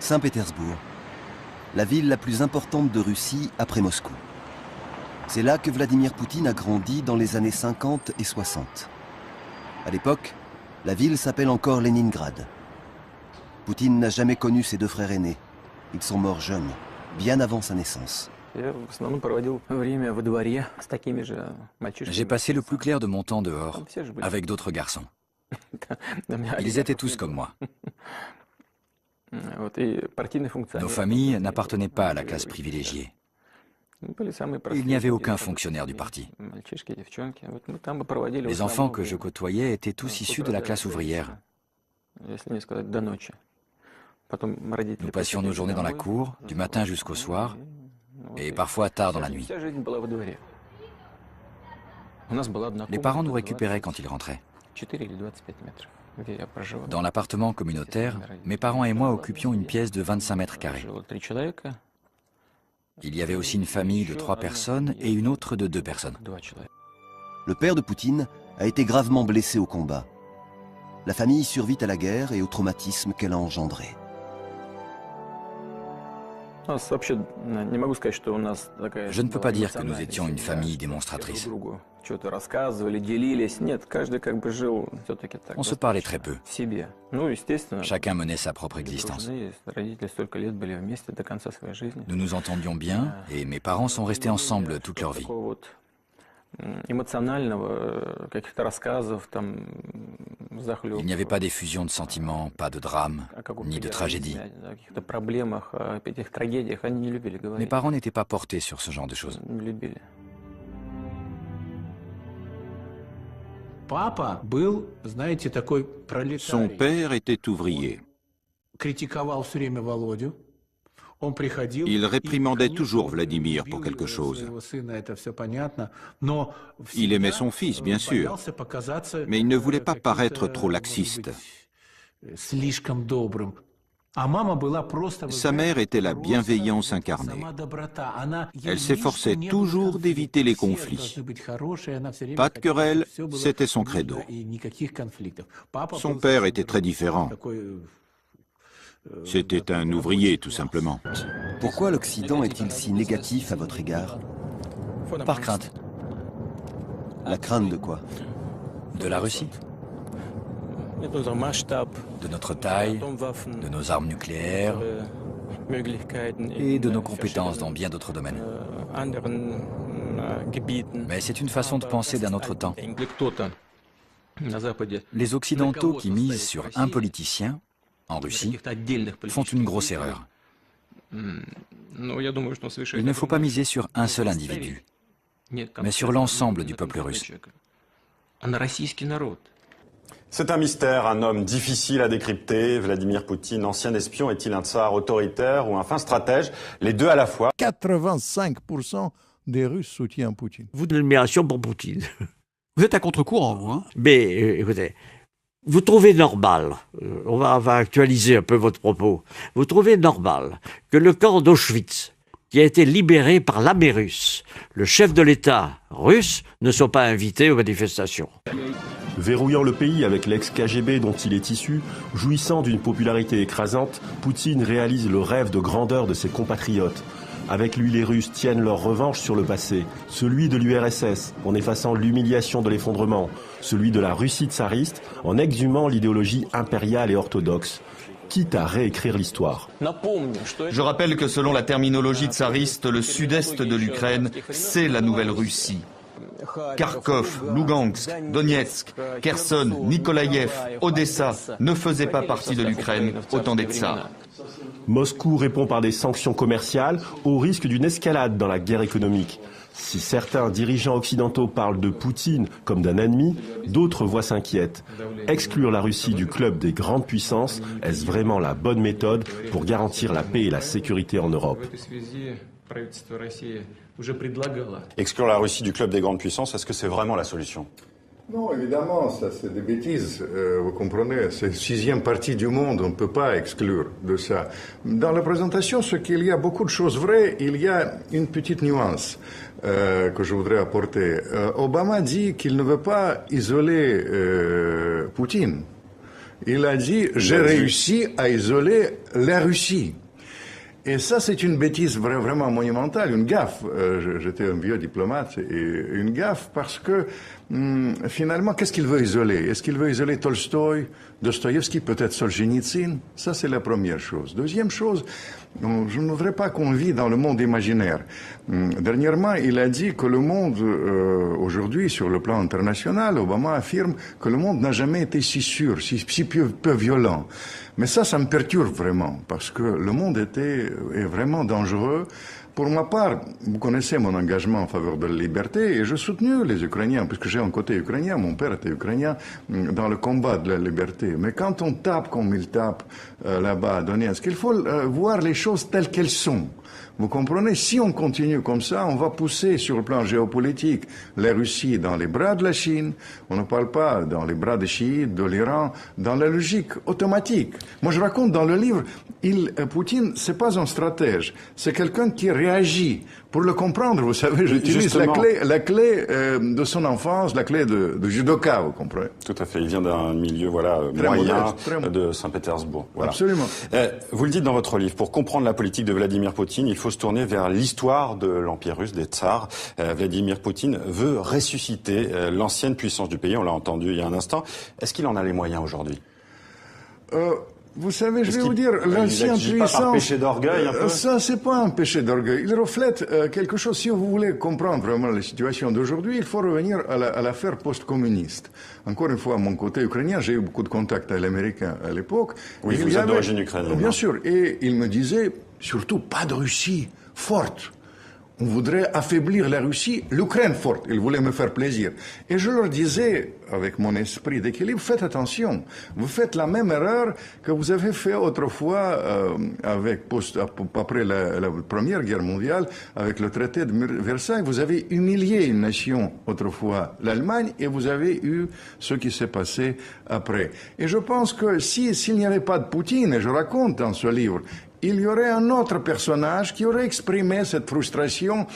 Saint-Pétersbourg, la ville la plus importante de Russie après Moscou. C'est là que Vladimir Poutine a grandi dans les années 50 et 60. À l'époque, la ville s'appelle encore Leningrad. Poutine n'a jamais connu ses deux frères aînés. Ils sont morts jeunes, bien avant sa naissance. J'ai passé le plus clair de mon temps dehors, avec d'autres garçons. Ils étaient tous comme moi. Nos familles n'appartenaient pas à la classe privilégiée. Il n'y avait aucun fonctionnaire du parti. Les enfants que je côtoyais étaient tous issus de la classe ouvrière. Nous passions nos journées dans la cour, du matin jusqu'au soir, et parfois tard dans la nuit. Les parents nous récupéraient quand ils rentraient. Dans l'appartement communautaire, mes parents et moi occupions une pièce de 25 mètres carrés. Il y avait aussi une famille de 3 personnes et une autre de 2 personnes. Le père de Poutine a été gravement blessé au combat. La famille survit à la guerre et au traumatisme qu'elle a engendré. Je ne peux pas dire que nous étions une famille démonstratrice. On se parlait très peu. Chacun menait sa propre existence. Nous nous entendions bien et mes parents sont restés ensemble toute leur vie. Il n'y avait pas d'effusion de sentiments, pas de drame, ni de tragédie. Mes parents n'étaient pas portés sur ce genre de choses. Son père était ouvrier. Il réprimandait toujours Vladimir pour quelque chose. Il aimait son fils, bien sûr, mais il ne voulait pas paraître trop laxiste. Sa mère était la bienveillance incarnée. Elle s'efforçait toujours d'éviter les conflits. Pas de querelle, c'était son credo. Son père était très différent. C'était un ouvrier, tout simplement. Pourquoi l'Occident est-il si négatif à votre égard? Par crainte. La crainte de quoi? De la Russie. De notre taille, de nos armes nucléaires et de nos compétences dans bien d'autres domaines. Mais c'est une façon de penser d'un autre temps. Les Occidentaux qui misent sur un politicien, en Russie, font une grosse erreur. Il ne faut pas miser sur un seul individu, mais sur l'ensemble du peuple russe. C'est un mystère, un homme difficile à décrypter. Vladimir Poutine, ancien espion, est-il un tsar autoritaire ou un fin stratège? Les deux à la fois. 85% des Russes soutiennent Poutine. Vous de l'admiration pour Poutine. Vous êtes à contre-courant, vous, hein? Mais écoutez, vous trouvez normal, on va actualiser un peu votre propos, vous trouvez normal que le camp d'Auschwitz, qui a été libéré par l'armée russe, le chef de l'État russe, ne soit pas invités aux manifestations? Verrouillant le pays avec l'ex-KGB dont il est issu, jouissant d'une popularité écrasante, Poutine réalise le rêve de grandeur de ses compatriotes. Avec lui, les Russes tiennent leur revanche sur le passé, celui de l'URSS, en effaçant l'humiliation de l'effondrement, celui de la Russie tsariste, en exhumant l'idéologie impériale et orthodoxe, quitte à réécrire l'histoire. Je rappelle que selon la terminologie tsariste, le sud-est de l'Ukraine, c'est la nouvelle Russie. Kharkov, Lugansk, Donetsk, Kherson, Nikolaïev, Odessa ne faisaient pas partie de l'Ukraine au temps des tsars. Moscou répond par des sanctions commerciales au risque d'une escalade dans la guerre économique. Si certains dirigeants occidentaux parlent de Poutine comme d'un ennemi, d'autres voix s'inquiètent. Exclure la Russie du club des grandes puissances, est-ce vraiment la bonne méthode pour garantir la paix et la sécurité en Europe? Exclure la Russie du club des grandes puissances, est-ce que c'est vraiment la solution? Non, évidemment, ça c'est des bêtises, vous comprenez, c'est la 6e partie du monde, on ne peut pas exclure de ça. Dans la présentation, ce qu'il y a beaucoup de choses vraies, il y a une petite nuance que je voudrais apporter. Obama dit qu'il ne veut pas isoler Poutine. Il a dit « j'ai réussi à isoler la Russie ». Et ça, c'est une bêtise vraiment monumentale, une gaffe. J'étais un vieux diplomate, et une gaffe parce que, finalement, qu'est-ce qu'il veut isoler? Est-ce qu'il veut isoler Tolstoï, Dostoïevski, peut-être Solzhenitsyn? Ça, c'est la première chose. Deuxième chose, je ne voudrais pas qu'on vit dans le monde imaginaire. Dernièrement, il a dit que le monde, aujourd'hui, sur le plan international, Obama affirme que le monde n'a jamais été si sûr, si peu violent. Mais ça me perturbe vraiment, parce que le monde est vraiment dangereux. Pour ma part, vous connaissez mon engagement en faveur de la liberté, et je soutenu les Ukrainiens, puisque j'ai un côté ukrainien, mon père était ukrainien, dans le combat de la liberté. Mais quand on tape comme ils tapent là-bas à Donetsk, il faut voir les choses telles qu'elles sont. Vous comprenez? Si on continue comme ça, on va pousser sur le plan géopolitique la Russie dans les bras de la Chine. On ne parle pas dans les bras des chiites, de l'Iran, dans la logique automatique. Moi, je raconte dans le livre, Poutine, c'est pas un stratège, c'est quelqu'un qui réagit. Pour le comprendre, vous savez, j'utilise la clé de son enfance, la clé de judoka, vous comprenez? Tout à fait. Il vient d'un milieu, moyen de Saint-Pétersbourg. Voilà. Absolument. Vous le dites dans votre livre, pour comprendre la politique de Vladimir Poutine, il faut se tourner vers l'histoire de l'Empire russe, des tsars. Vladimir Poutine veut ressusciter l'ancienne puissance du pays, on l'a entendu il y a un instant. Est-ce qu'il en a les moyens aujourd'hui? Vous savez, je vais vous dire, l'ancien puissance... Pas par péché d'orgueil, un peu? Ça, c'est pas un péché d'orgueil. Il reflète quelque chose. Si vous voulez comprendre vraiment la situation d'aujourd'hui, il faut revenir à l'affaire post-communiste. Encore une fois, à mon côté ukrainien, j'ai eu beaucoup de contacts avec l'Américain à l'époque. Oui, vous êtes d'origine ukrainienne. Bien sûr. Et il me disait, surtout, pas de Russie forte. On voudrait affaiblir la Russie, l'Ukraine forte. Ils voulaient me faire plaisir. Et je leur disais, avec mon esprit d'équilibre, faites attention. Vous faites la même erreur que vous avez fait autrefois après la Première Guerre mondiale, avec le traité de Versailles. Vous avez humilié une nation autrefois, l'Allemagne, et vous avez eu ce qui s'est passé après. Et je pense que s'il n'y avait pas de Poutine, et je raconte dans ce livre, il y aurait un autre personnage qui aurait exprimé cette frustration.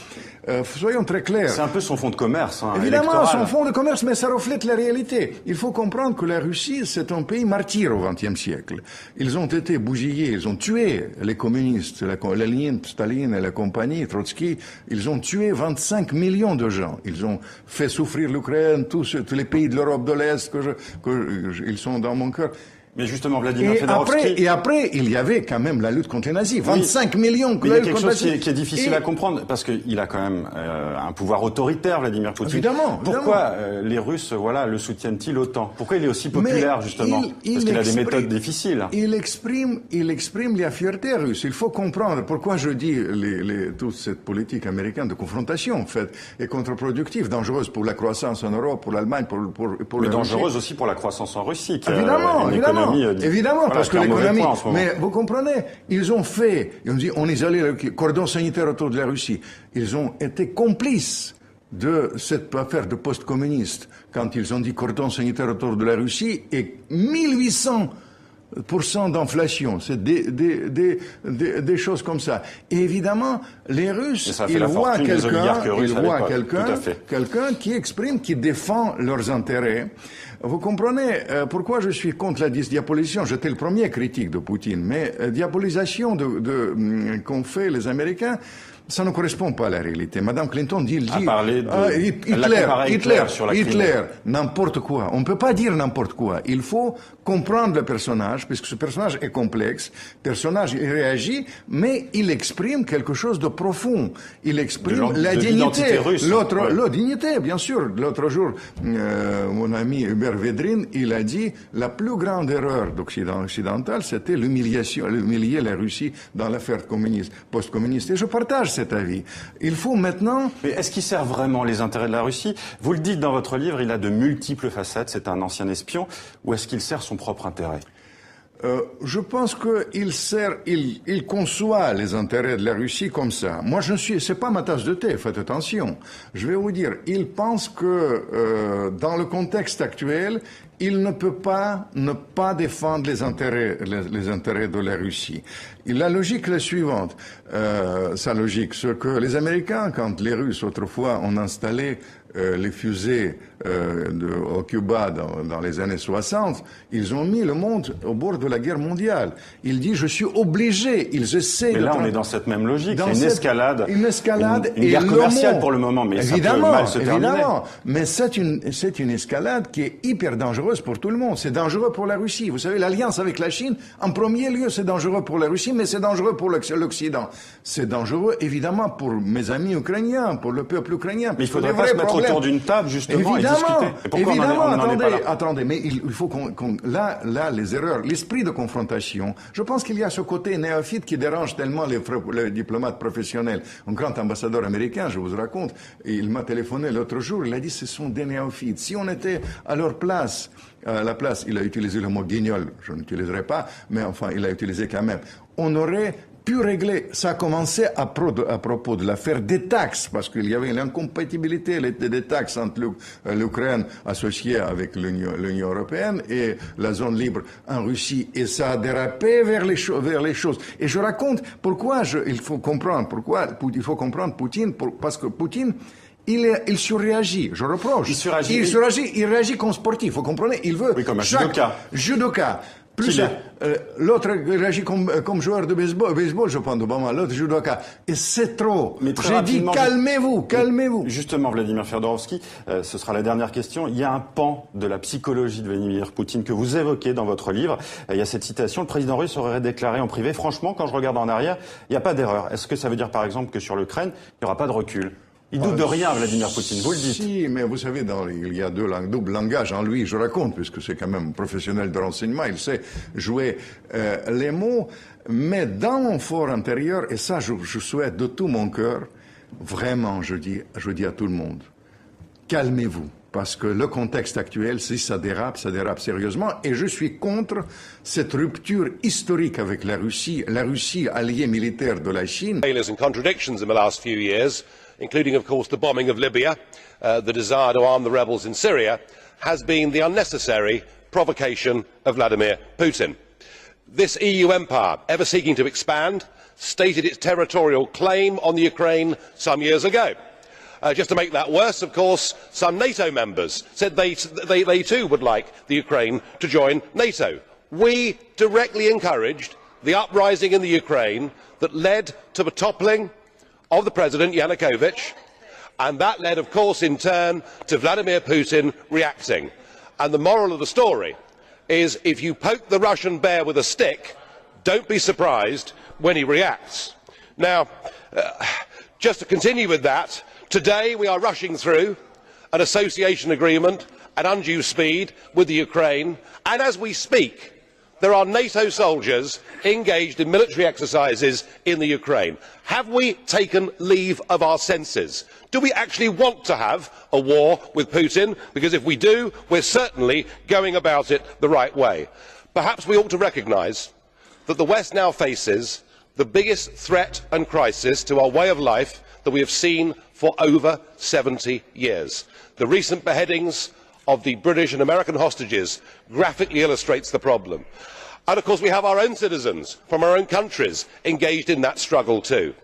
Soyons très clairs. C'est un peu son fonds de commerce, évidemment, électoral. Son fonds de commerce, mais ça reflète la réalité. Il faut comprendre que la Russie, c'est un pays martyr au XXe siècle. Ils ont été bousillés, ils ont tué les communistes, Lénine, Staline et la compagnie, Trotsky. Ils ont tué 25 millions de gens. Ils ont fait souffrir l'Ukraine, tous les pays de l'Europe de l'Est, ils sont dans mon cœur. Mais justement, Vladimir Fedorovski... Et après, il y avait quand même la lutte contre les nazis. 25 millions que la lutte contre les nazis. Il y a quelque chose qui est difficile à comprendre, parce qu'il a quand même un pouvoir autoritaire, Vladimir Poutine. Évidemment. Pourquoi les Russes le soutiennent-ils autant? Pourquoi il est aussi populaire, justement? Parce qu'il a des méthodes difficiles. Il exprime la fierté russe. Il faut comprendre pourquoi je dis toute cette politique américaine de confrontation, en fait, est contre-productive, dangereuse pour la croissance en Europe, pour l'Allemagne, pour mais dangereuse aussi pour la croissance en Russie, qui Évidemment, parce que l'économie... Mais vous comprenez, ils ont isolé le cordon sanitaire autour de la Russie. Ils ont été complices de cette affaire de post-communiste quand ils ont dit cordon sanitaire autour de la Russie et 1800% d'inflation. C'est des choses comme ça. Et évidemment, les Russes, ils voient quelqu'un qui exprime, qui défend leurs intérêts. Vous comprenez pourquoi je suis contre la diabolisation. J'étais le premier critique de Poutine, mais diabolisation qu'ont fait les Américains, ça ne correspond pas à la réalité. Madame Clinton dit Hitler, n'importe quoi. On ne peut pas dire n'importe quoi. Il faut comprendre le personnage, puisque ce personnage est complexe. Le personnage, il réagit, mais il exprime quelque chose de profond. Il exprime la dignité. La dignité, bien sûr. L'autre jour, mon ami Hubert Védrine, il a dit la plus grande erreur occidentale, c'était humilier la Russie dans l'affaire post-communiste. Et je partage cet avis. Il faut maintenant... Mais est-ce qu'il sert vraiment les intérêts de la Russie? Vous le dites dans votre livre, il a de multiples facettes, c'est un ancien espion, ou est-ce qu'il sert son propre intérêt? Je pense il conçoit les intérêts de la Russie comme ça. Moi, c'est pas ma tasse de thé, faites attention. Je vais vous dire, il pense que, dans le contexte actuel, il ne peut pas ne pas défendre les intérêts de la Russie. La logique est la suivante. Sa logique, ce que les Américains, quand les Russes autrefois ont installé les fusées au Cuba dans les années 60, ils ont mis le monde au bord de la guerre mondiale. Il dit, je suis obligé, ils essaient mais de... là, on est dans cette même logique, c'est une escalade. Une escalade une guerre commerciale pour le moment, mais évidemment, ça peut mal se terminer. Évidemment, mais c'est une escalade qui est hyper dangereuse pour tout le monde. C'est dangereux pour la Russie. Vous savez, l'alliance avec la Chine, en premier lieu, c'est dangereux pour la Russie, mais c'est dangereux pour l'Occident. C'est dangereux, évidemment, pour mes amis ukrainiens, pour le peuple ukrainien. Mais il faudrait pas se mettre autour d'une table, justement, et discuter. Et pourquoi évidemment, on n'en est pas là? attendez, mais il faut là, les erreurs, l'esprit de confrontation, je pense qu'il y a ce côté néophyte qui dérange tellement les diplomates professionnels. Un grand ambassadeur américain, je vous raconte, il m'a téléphoné l'autre jour, il a dit, ce sont des néophytes. Si on était à leur place, il a utilisé le mot guignol, je n'utiliserai pas, mais enfin, il a utilisé quand même. On aurait pu régler, ça a commencé à propos de l'affaire des taxes, parce qu'il y avait une incompatibilité des taxes entre l'Ukraine associée avec l'Union européenne et la zone libre en Russie, et ça a dérapé vers les choses. Et je raconte pourquoi il faut comprendre Poutine, parce que Poutine, il surréagit, je reproche. Il réagit comme sportif, vous comprenez? Il veut... Oui, comme un judoka. Plus l'autre réagit comme joueur de baseball, je pense, Obama, l'autre judoka. Et c'est trop. J'ai dit, calmez-vous. Justement, Vladimir Fedorovski, ce sera la dernière question. Il y a un pan de la psychologie de Vladimir Poutine que vous évoquez dans votre livre. Il y a cette citation, le président russe aurait déclaré en privé, franchement, quand je regarde en arrière, il n'y a pas d'erreur. Est-ce que ça veut dire, par exemple, que sur l'Ukraine, il n'y aura pas de recul? Il doute de rien, Vladimir Poutine, vous le dites. Si, mais vous savez, il y a double langage en lui, je raconte, puisque c'est quand même un professionnel de renseignement, il sait jouer les mots, mais dans mon fort intérieur, et ça je souhaite de tout mon cœur, vraiment, je dis à tout le monde, calmez-vous. Parce que le contexte actuel, si ça dérape sérieusement, et je suis contre cette rupture historique avec la Russie alliée militaire de la Chine. Including, of course, the bombing of Libya, the desire to arm the rebels in Syria, has been the unnecessary provocation of Vladimir Putin. This EU empire, ever seeking to expand, stated its territorial claim on the Ukraine some years ago. Just to make that worse, of course, some NATO members said they too would like the Ukraine to join NATO. We directly encouraged the uprising in the Ukraine that led to the toppling of the President Yanukovych, and that led, of course, in turn to Vladimir Putin reacting. And the moral of the story is, if you poke the Russian bear with a stick, don't be surprised when he reacts. Now, just to continue with that, today we are rushing through an association agreement at undue speed with the Ukraine, and as we speak, there are NATO soldiers engaged in military exercises in the Ukraine. Have we taken leave of our senses? Do we actually want to have a war with Putin? Because if we do, we're certainly going about it the right way. Perhaps we ought to recognise that the West now faces the biggest threat and crisis to our way of life that we have seen for over 70 years. The recent beheadings of the British and American hostages graphically illustrates the problem. And of course we have our own citizens from our own countries engaged in that struggle too.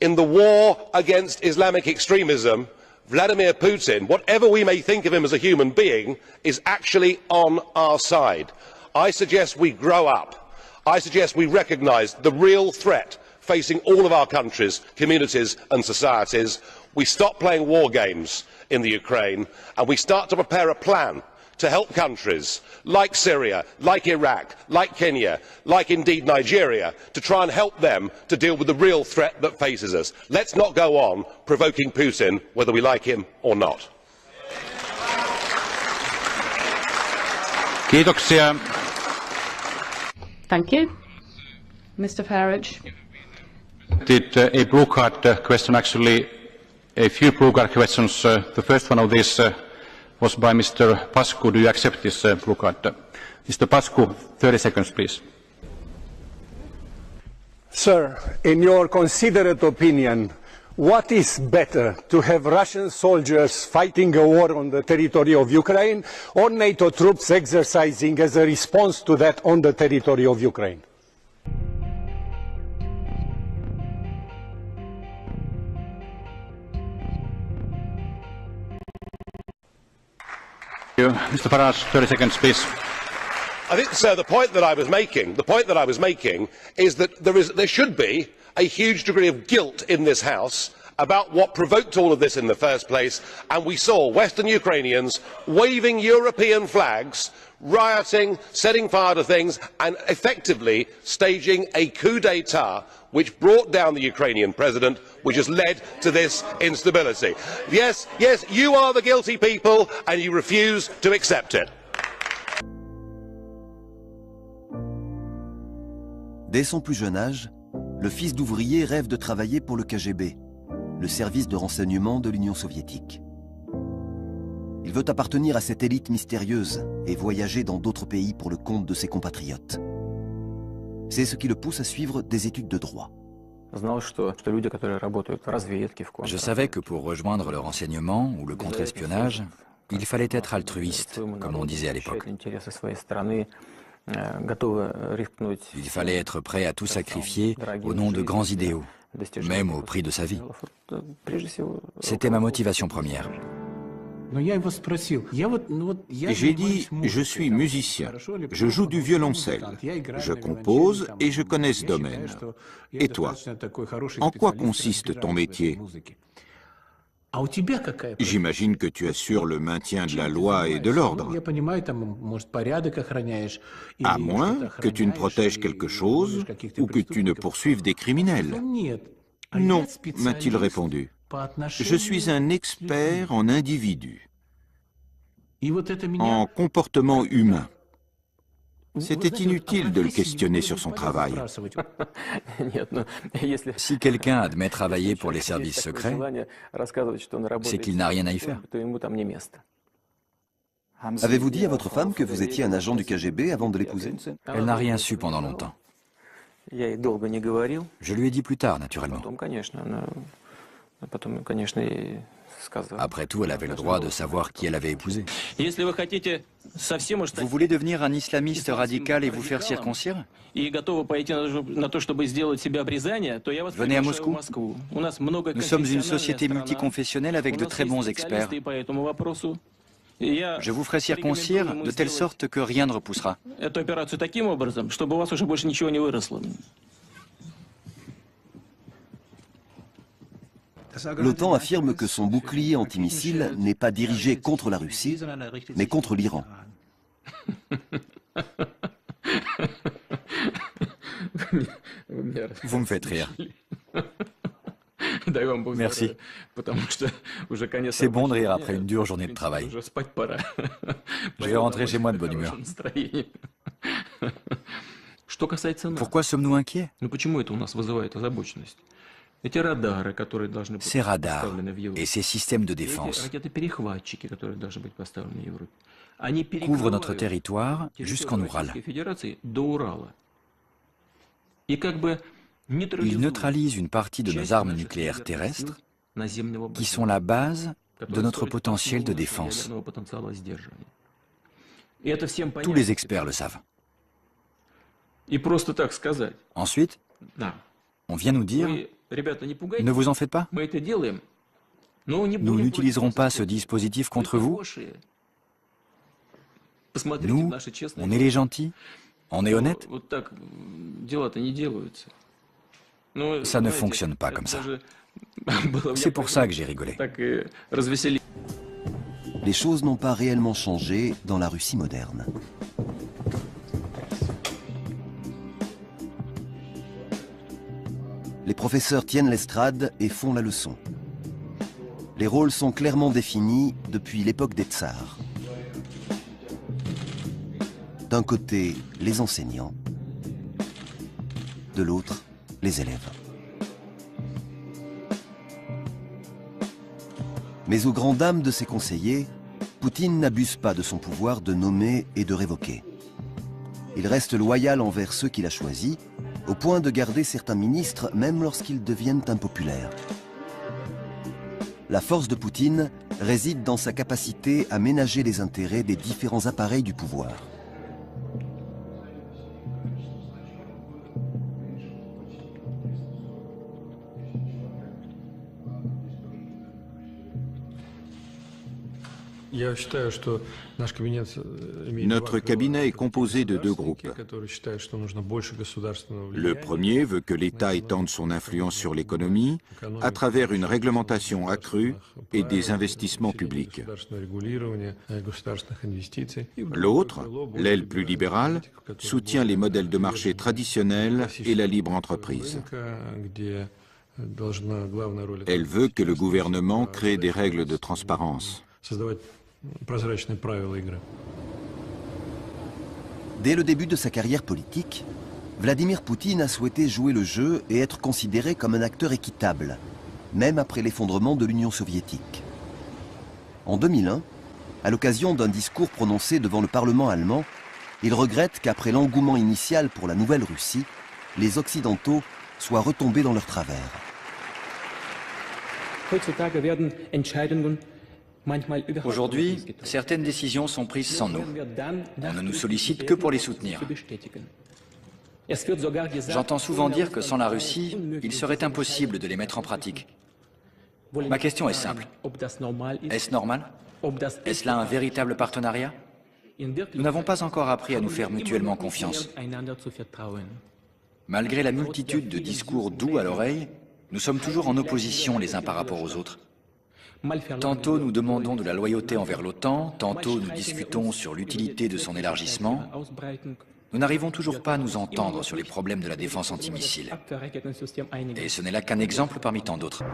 In the war against Islamic extremism, Vladimir Putin, whatever we may think of him as a human being, is actually on our side. I suggest we grow up. I suggest we recognise the real threat facing all of our countries, communities and societies. We stop playing war games in the Ukraine and we start to prepare a plan to help countries like Syria, like Iraq, like Kenya, like indeed Nigeria, to try and help them to deal with the real threat that faces us. Let's not go on provoking Putin, whether we like him or not. Kiitoksia. Thank you. Mr. Farage. Did a blue card question, actually a few blue card questions. The first one of these was by Mr. Pascu. Do you accept this blue card? Mr. Pascu, 30 seconds, please. Sir, in your considerate opinion, what is better, to have Russian soldiers fighting a war on the territory of Ukraine or NATO troops exercising as a response to that on the territory of Ukraine? Mr. Farage, 30 seconds, please. I think, sir, the point that I was making is that there should be a huge degree of guilt in this House about what provoked all of this in the first place, and we saw Western Ukrainians waving European flags, rioting, setting fire to things, and effectively staging a coup d'état which brought down the Ukrainian president, which has led to this instability. Yes, you are the guilty people, and you refuse to accept it. Dès son plus jeune âge, le fils d'ouvrier rêve de travailler pour le KGB, le service de renseignement de l'Union soviétique. Il veut appartenir à cette élite mystérieuse et voyager dans d'autres pays pour le compte de ses compatriotes. C'est ce qui le pousse à suivre des études de droit. Je savais que pour rejoindre le renseignement ou le contre-espionnage, il fallait être altruiste, comme on disait à l'époque. Il fallait être prêt à tout sacrifier au nom de grands idéaux, même au prix de sa vie. C'était ma motivation première. J'ai dit, je suis musicien, je joue du violoncelle, je compose et je connais ce domaine. Et toi, en quoi consiste ton métier ? J'imagine que tu assures le maintien de la loi et de l'ordre. À moins que tu ne protèges quelque chose ou que tu ne poursuives des criminels. Non, m'a-t-il répondu. Je suis un expert en individus, en comportement humain. C'était inutile de le questionner sur son travail. Si quelqu'un admet travailler pour les services secrets, c'est qu'il n'a rien à y faire. Avez-vous dit à votre femme que vous étiez un agent du KGB avant de l'épouser? Elle n'a rien su pendant longtemps. Je lui ai dit plus tard, naturellement. Après tout, elle avait le droit de savoir qui elle avait épousé. Vous voulez devenir un islamiste radical et vous faire circoncire? Venez à Moscou. Nous sommes une société multiconfessionnelle avec de très bons experts. Je vous ferai circoncire de telle sorte que rien ne repoussera. L'OTAN affirme que son bouclier antimissile n'est pas dirigé contre la Russie, mais contre l'Iran. Vous me faites rire. Merci. C'est bon de rire après une dure journée de travail. Je vais rentrer chez moi de bonne humeur. Pourquoi sommes-nous inquiets? Ces radars et ces systèmes de défense couvrent notre territoire jusqu'en Oural. Ils neutralisent une partie de nos armes nucléaires terrestres qui sont la base de notre potentiel de défense. Tous les experts le savent. Ensuite, on vient nous dire: ne vous en faites pas. Nous n'utiliserons pas ce dispositif contre vous. Nous, on est les gentils, on est honnêtes. Ça ne fonctionne pas comme ça. C'est pour ça que j'ai rigolé. Les choses n'ont pas réellement changé dans la Russie moderne. Les professeurs tiennent l'estrade et font la leçon. Les rôles sont clairement définis depuis l'époque des tsars. D'un côté, les enseignants, de l'autre, les élèves. Mais aux grandes dames de ses conseillers, Poutine n'abuse pas de son pouvoir de nommer et de révoquer. Il reste loyal envers ceux qu'il a choisis, au point de garder certains ministres même lorsqu'ils deviennent impopulaires. La force de Poutine réside dans sa capacité à ménager les intérêts des différents appareils du pouvoir. Notre cabinet est composé de deux groupes. Le premier veut que l'État étende son influence sur l'économie à travers une réglementation accrue et des investissements publics. L'autre, l'aile plus libérale, soutient les modèles de marché traditionnels et la libre entreprise. Elle veut que le gouvernement crée des règles de transparence. Dès le début de sa carrière politique, Vladimir Poutine a souhaité jouer le jeu et être considéré comme un acteur équitable, même après l'effondrement de l'Union soviétique. En 2001, à l'occasion d'un discours prononcé devant le Parlement allemand, il regrette qu'après l'engouement initial pour la nouvelle Russie, les Occidentaux soient retombés dans leur travers. Aujourd'hui, certaines décisions sont prises sans nous. On ne nous sollicite que pour les soutenir. J'entends souvent dire que sans la Russie, il serait impossible de les mettre en pratique. Ma question est simple. Est-ce normal? Est-ce là un véritable partenariat? Nous n'avons pas encore appris à nous faire mutuellement confiance. Malgré la multitude de discours doux à l'oreille, nous sommes toujours en opposition les uns par rapport aux autres. Tantôt nous demandons de la loyauté envers l'OTAN, tantôt nous discutons sur l'utilité de son élargissement. Nous n'arrivons toujours pas à nous entendre sur les problèmes de la défense antimissile. Et ce n'est là qu'un exemple parmi tant d'autres.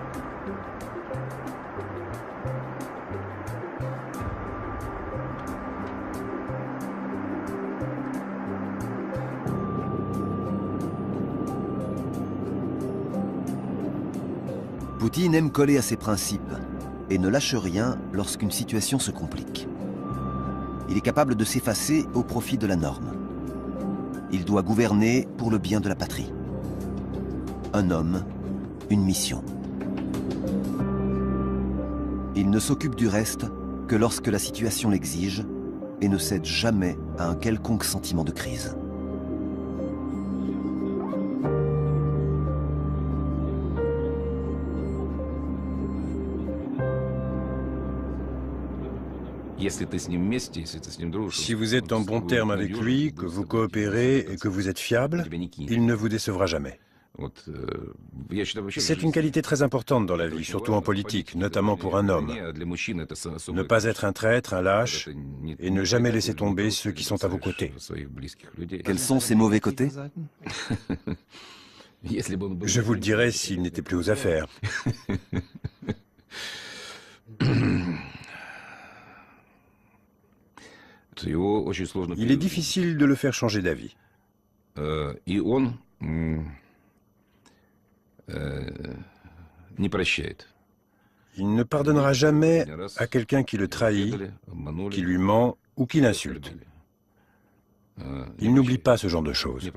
Poutine aime coller à ses principes et ne lâche rien lorsqu'une situation se complique. Il est capable de s'effacer au profit de la norme. Il doit gouverner pour le bien de la patrie. Un homme, une mission. Il ne s'occupe du reste que lorsque la situation l'exige et ne cède jamais à un quelconque sentiment de crise. Si vous êtes en bon terme avec lui, que vous coopérez et que vous êtes fiable, il ne vous décevra jamais. C'est une qualité très importante dans la vie, surtout en politique, notamment pour un homme. Ne pas être un traître, un lâche, et ne jamais laisser tomber ceux qui sont à vos côtés. Quels sont ses mauvais côtés? Je vous le dirai s'il n'était plus aux affaires. Il est difficile de le faire changer d'avis. Il ne pardonnera jamais à quelqu'un qui le trahit, qui lui ment ou qui l'insulte. Il n'oublie pas ce genre de choses.